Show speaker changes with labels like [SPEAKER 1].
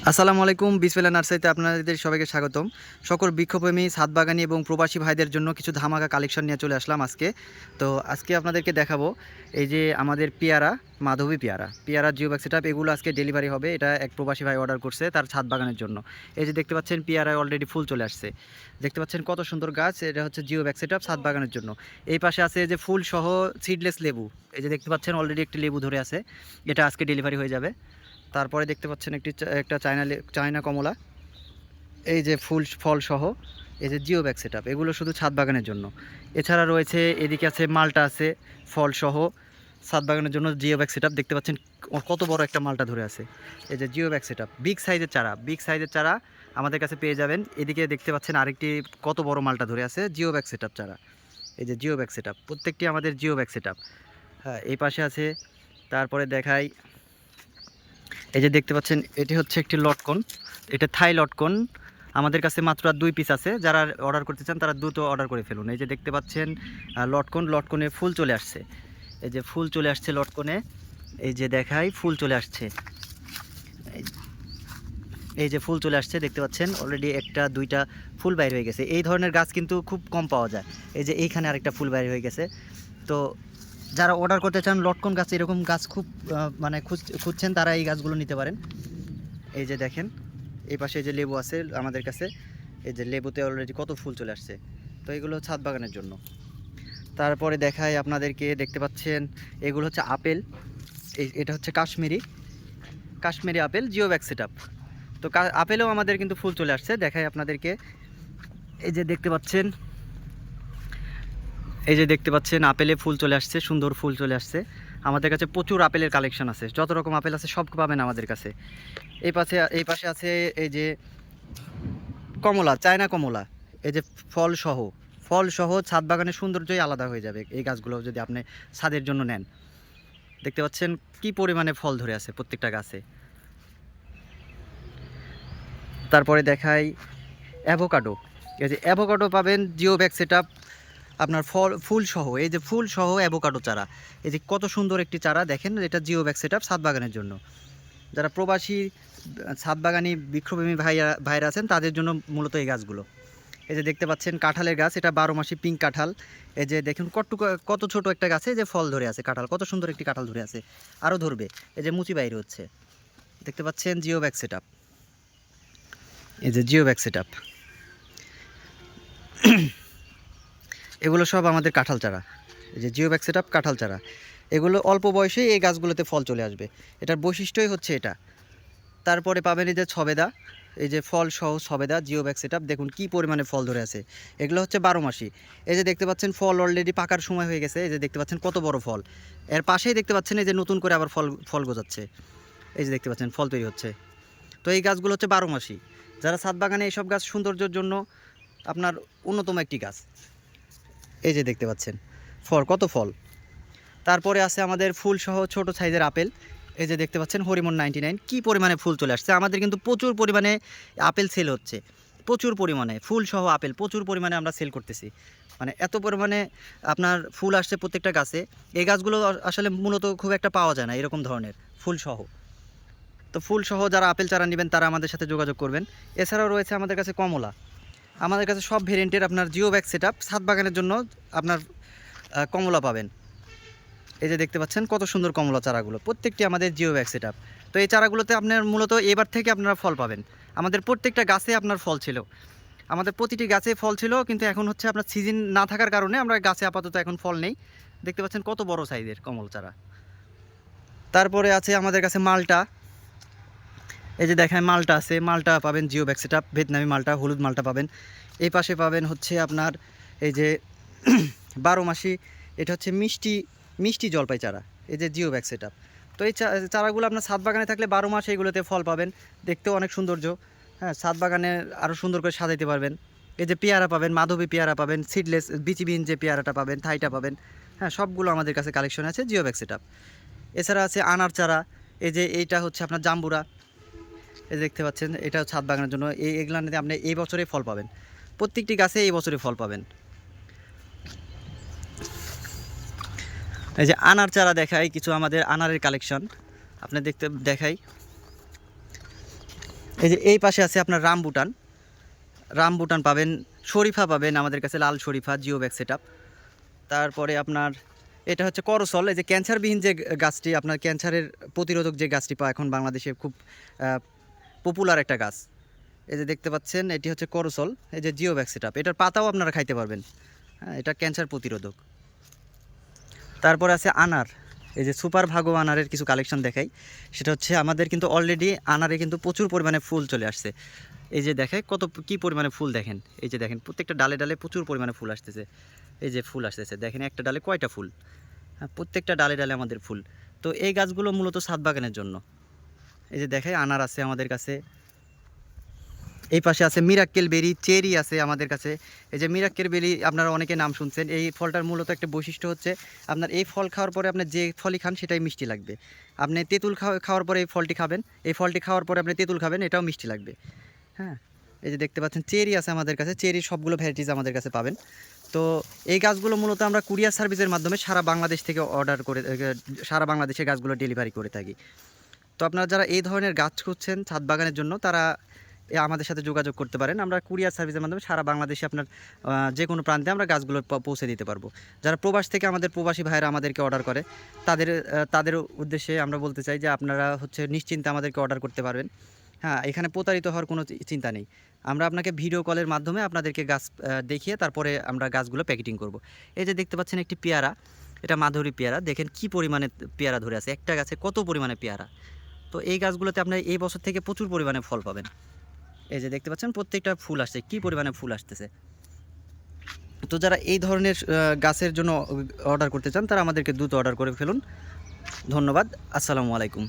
[SPEAKER 1] আসসালামু আলাইকুম, বিসমিল্লাহ নার্সারিতে আপনাদের সবাইকে স্বাগতম। সকল বৃক্ষপ্রেমী, ছাদবাগানি এবং প্রবাসী ভাইদের জন্য কিছু ধামাকা কালেকশন নিয়ে চলে আসলাম আজকে। তো আজকে আপনাদেরকে দেখাবো এই যে আমাদের পেয়ারা, মাধবী পেয়ারা জিওব্যাক সেটআপ, এগুলো আজকে ডেলিভারি হবে। এটা এক প্রবাসী ভাই অর্ডার করছে তার ছাদ বাগানের জন্য। এই যে দেখতে পাচ্ছেন পেয়ারায় অলরেডি ফুল চলে আসছে। দেখতে পাচ্ছেন কত সুন্দর গাছ। এটা হচ্ছে জিওব্যাক সেটআপ ছাদ বাগানের জন্য। এই পাশে আছে যে ফুল সহ সিডলেস লেবু। এই যে দেখতে পাচ্ছেন অলরেডি একটি লেবু ধরে আছে, এটা আজকে ডেলিভারি হয়ে যাবে। তারপরে দেখতে পাচ্ছেন একটা চায়না কমলা, এই যে ফল সহ, এই যে জিওব্যাক সেটআপ, এগুলো শুধু ছাদ বাগানের জন্য। এছাড়া রয়েছে এদিকে আছে মালটা আছে ফল সহ, ছাদ বাগানের জন্য জিওব্যাক সেটআপ। দেখতে পাচ্ছেন কত বড় একটা মালটা ধরে আছে। এই যে জিওব্যাক সেটআপ, বিগ সাইজের চারা আমাদের কাছে পেয়ে যাবেন। এদিকে দেখতে পাচ্ছেন আরেকটি কত বড় মালটা ধরে আছে, জিওব্যাক সেটআপ চারা। এই যে জিওব্যাক সেটআপ, প্রত্যেকটি আমাদের জিওব্যাক সেটআপ। হ্যাঁ, এই পাশে আছে। তারপরে দেখাই, এই যে দেখতে পাচ্ছেন এটি হচ্ছে একটি লটকন, এটা থাই লটকন। আমাদের কাছে মাত্র আর 2 পিস আছে, যারা অর্ডার করতে চান তারা দ্রুত অর্ডার করে ফেলুন। এই যে দেখতে পাচ্ছেন লটকনে ফুল চলে আসছে। এই যে ফুল চলে আসছে লটকনে, এই যে দেখাই ফুল চলে আসছে। এই যে ফুল চলে আসছে, দেখতে পাচ্ছেন অলরেডি একটা দুইটা ফুল বাইর হয়ে গেছে। এই ধরনের গাছ কিন্তু খুব কম পাওয়া যায়। এই যে এইখানে আরেকটা ফুল বাইর হয়ে গেছে। তো যারা অর্ডার করতে চান লটকন গাছ, এরকম গাছ খুব মানে খুঁজছেন, তারা এই গাছগুলো নিতে পারেন। এই যে দেখেন এই পাশে যে লেবু আছে আমাদের কাছে, এই যে লেবুতে অলরেডি কত ফুল চলে আসছে। তো এগুলো ছাদ বাগানের জন্য। তারপরে দেখাই আপনাদেরকে, দেখতে পাচ্ছেন এগুলো হচ্ছে আপেল। এটা হচ্ছে কাশ্মীরি আপেল জিওব্যাক সেটআপ। তো আপেলেও আমাদের কিন্তু ফুল চলে আসছে, দেখাই আপনাদেরকে। এই যে দেখতে পাচ্ছেন, আপেলে ফুল চলে আসছে, সুন্দর ফুল চলে আসছে। আমাদের কাছে প্রচুর আপেলের কালেকশন আছে, যত রকম আপেল আছে সব পাবেন আমাদের কাছে। এই পাশে আছে এই যে চায়না কমলা। এই যে ফল সহ ছাদ বাগানের সৌন্দর্যই আলাদা হয়ে যাবে এই গাছগুলো যদি আপনি ছাদের জন্য নেন। দেখতে পাচ্ছেন কি পরিমাণে ফল ধরে আছে প্রত্যেকটা গাছে। তারপরে দেখাই অ্যাভোকাডো। এই যে অ্যাভোকাডো পাবেন জিওব্যাক সেটআপ, আপনার ফুল সহ। এই যে ফুল সহ অ্যাভোকাডো চারা, এই যে কত সুন্দর একটি চারা, দেখেন এটা জিওব্যাক সেটআপ ছাদ বাগানের জন্য। যারা প্রবাসী ছাদ বাগানি বৃক্ষপ্রেমী ভাইরা আছেন তাদের জন্য মূলত এই গাছগুলো। এই যে দেখতে পাচ্ছেন কাঁঠালের গাছ, এটা 12 মাসি পিঙ্ক কাঁঠাল। এই যে দেখুন কত ছোট একটা গাছে যে ফল ধরে আছে, কাঁঠাল, কত সুন্দর একটি কাঁঠাল ধরে আছে, আরও ধরবে। এই যে মুচি বাইরে হচ্ছে, দেখতে পাচ্ছেন জিওব্যাক সেটআপ। এই যে জিওব্যাক সেটআপ, এগুলো সব আমাদের কাঁঠাল চারা। এই যে জিওব্যাক সেটআপ কাঁঠাল চারা, এগুলো অল্প বয়সেই এই গাছগুলোতে ফল চলে আসবে, এটার বৈশিষ্ট্যই হচ্ছে এটা। তারপরে পাবেন এই যে ছবেদা, এই যে ফল সহ ছবেদা জিওব্যাক সেটআপ, দেখুন কি পরিমাণে ফল ধরে আছে। এগুলো হচ্ছে 12 মাসি। এই যে দেখতে পাচ্ছেন ফল অলরেডি পাকার সময় হয়ে গেছে। এই যে দেখতে পাচ্ছেন কত বড় ফল। এর পাশেই দেখতে পাচ্ছেন এই যে নতুন করে আবার ফল গজাচ্ছে। এই যে দেখতে পাচ্ছেন ফল তৈরি হচ্ছে। তো এই গাছগুলো হচ্ছে 12 মাসি। যারা ছাদ বাগানে এইসব গাছ সৌন্দর্যের জন্য আপনার অন্যতম একটি গাছ। এই যে দেখতে পাচ্ছেন কত ফল। তারপরে আছে আমাদের ফুল সহ ছোট সাইজের আপেল। এই যে দেখতে পাচ্ছেন হরিমন 99, কি পরিমাণে ফুল চলে আসছে। আমাদের কিন্তু প্রচুর পরিমাণে আপেল সেল হচ্ছে, প্রচুর পরিমাণে ফুল সহ আপেল প্রচুর পরিমাণে আমরা সেল করতেছি। মানে এত পরিমাণে আপনার ফুল আসছে প্রত্যেকটা গাছে। এই গাছগুলো আসলে মূলত খুব একটা পাওয়া যায় না এরকম ধরনের ফুল সহ। তো ফুল সহ যারা আপেল চারা নেবেন তারা আমাদের সাথে যোগাযোগ করবেন। এছাড়াও রয়েছে আমাদের কাছে কমলা। আমাদের কাছে সব ভেরিয়েন্টের আপনার জিওব্যাক সেটআপ ছাদ বাগানের জন্য আপনার কমলা পাবেন। এই যে দেখতে পাচ্ছেন কত সুন্দর কমলা চারাগুলো, প্রত্যেকটি আমাদের জিওব্যাক সেটআপ। তো এই চারাগুলোতে আপনার মূলত এবার থেকে আপনারা ফল পাবেন। আমাদের প্রত্যেকটা গাছে আপনার ফল ছিল, আমাদের প্রতিটি গাছে ফল ছিল, কিন্তু এখন হচ্ছে আপনার সিজন না থাকার কারণে আমরা গাছে আপাতত এখন ফল নেই। দেখতে পাচ্ছেন কত বড় সাইজের কমল চারা। তারপরে আছে আমাদের কাছে মালটা। এই যে দেখায় মালটা আছে, মালটা পাবেন জিওব্যাক সেটআপ, ভিয়েতনামি মালটা, হলুদ মালটা পাবেন। এই পাশে পাবেন হচ্ছে আপনার এই যে 12 মাসি, এটা হচ্ছে মিষ্টি জলপাই চারা। এই যে জিওব্যাক সেটআপ। তো এই চারাগুলো আপনার ছাদ বাগানে থাকলে 12 মাস এইগুলোতে ফল পাবেন, দেখতেও অনেক সৌন্দর্য। হ্যাঁ, ছাদ বাগানে আরও সুন্দর করে সাজাইতে পারবেন। এই যে পেয়ারা পাবেন, মাধবী পেয়ারা পাবেন, সিডলেস বিচিবিহীন যে পেয়ারাটা পাবেন, থাইটা পাবেন। হ্যাঁ, সবগুলো আমাদের কাছে কালেকশন আছে জিওব্যাক সেটআপ। এছাড়া আছে আনার চারা। এই যে এইটা হচ্ছে আপনার জাম্বুরা। এই দেখতে পাচ্ছেন এটাও ছাদ বাগানের জন্য। এগুলাতে আপনি এই বছরে ফল পাবেন, প্রত্যেকটি গাছে এই বছরে ফল পাবেন। এই যে আনার চারা দেখাই, কিছু আমাদের আনারের কালেকশন আপনি দেখাই। এই যে এই পাশে আছে আপনার রামবুটান, রামবুটান পাবেন, শরীফা পাবেন আমাদের কাছে, লাল শরীফা জিও ব্যাগ সেট আপ। তারপরে আপনার এটা হচ্ছে করসল, এই যে ক্যান্সারবিহীন যে গাছটি, আপনার ক্যান্সারের প্রতিরোধক যে গাছটি এখন বাংলাদেশে খুব পপুলার একটা গাছ। এই যে দেখতে পাচ্ছেন এটি হচ্ছে করসল, এই যে জিও ব্যাগ সেট আপ, এটার পাতাও আপনারা খাইতে পারবেন। হ্যাঁ, এটা ক্যান্সার প্রতিরোধক। তারপরে আছে আনার, এই যে সুপার ভাগো আনারের কিছু কালেকশন দেখাই। সেটা হচ্ছে আমাদের কিন্তু অলরেডি আনারে কিন্তু প্রচুর পরিমাণে ফুল চলে আসছে। এই যে দেখে কত কী পরিমাণে ফুল দেখেন, এই যে দেখেন প্রত্যেকটা ডালে ডালে প্রচুর পরিমাণে ফুল আসতেছে। এই যে ফুল আসতেছে দেখেন, একটা ডালে কয়টা ফুল, হ্যাঁ প্রত্যেকটা ডালে ডালে আমাদের ফুল। তো এই গাছগুলো মূলত ছাদ বাগানের জন্য। এই যে দেখে আনার আছে আমাদের কাছে। এই পাশে আছে মিরাক্কেল বেরি, চেরি আছে আমাদের কাছে। এই যে মিরাক্কেল বেরি আপনারা অনেকে নাম শুনছেন, এই ফলটার মূলত একটা বৈশিষ্ট্য হচ্ছে আপনার এই ফল খাওয়ার পরে আপনার যে ফলই খান সেটাই মিষ্টি লাগবে। আপনি তেঁতুল খাওয়ার পরে এই ফলটি খাবেন, এই ফলটি খাওয়ার পরে আপনি তেঁতুল খাবেন, এটাও মিষ্টি লাগবে। হ্যাঁ, এই যে দেখতে পাচ্ছেন চেরি আছে আমাদের কাছে, চেরির সবগুলো ভ্যারাইটিস আমাদের কাছে পাবেন। তো এই গাছগুলো মূলত আমরা কুরিয়ার সার্ভিসের মাধ্যমে সারা বাংলাদেশ থেকে অর্ডার করে, সারা বাংলাদেশে গাছগুলো ডেলিভারি করে থাকি। তো আপনারা যারা এই ধরনের গাছ খুঁজছেন ছাদ বাগানের জন্য, তারা আমাদের সাথে যোগাযোগ করতে পারেন। আমরা কুরিয়ার সার্ভিসের মাধ্যমে সারা বাংলাদেশে আপনার যে কোনো প্রান্তে আমরা গাছগুলো পৌঁছে দিতে পারবো। যারা প্রবাস থেকে আমাদের প্রবাসী ভাইয়েরা আমাদেরকে অর্ডার করে, তাদের উদ্দেশ্যে আমরা বলতে চাই যে আপনারা হচ্ছে নিশ্চিন্তে আমাদেরকে অর্ডার করতে পারবেন। হ্যাঁ, এখানে প্রতারিত হওয়ার কোনো চিন্তা নেই। আমরা আপনাকে ভিডিও কলের মাধ্যমে আপনাদেরকে গাছ দেখিয়ে তারপরে আমরা গাছগুলো প্যাকেটিং করব। এই যে দেখতে পাচ্ছেন একটি পেয়ারা, এটা মাধুরী পেয়ারা, দেখেন কি পরিমাণে পেয়ারা ধরে আছে, একটা গাছে কত পরিমাণে পেয়ারা। তো এই গাছগুলোতে আপনার এই বছর থেকে প্রচুর পরিমাণে ফল পাবেন। এই যে দেখতে পাচ্ছেন প্রত্যেকটা ফুল আসছে, কি পরিমাণে ফুল আসতেছে। তো যারা এই ধরনের গাছের জন্য অর্ডার করতে চান, তারা আমাদেরকে দ্রুত অর্ডার করে ফেলুন। ধন্যবাদ, আসসালামু আলাইকুম।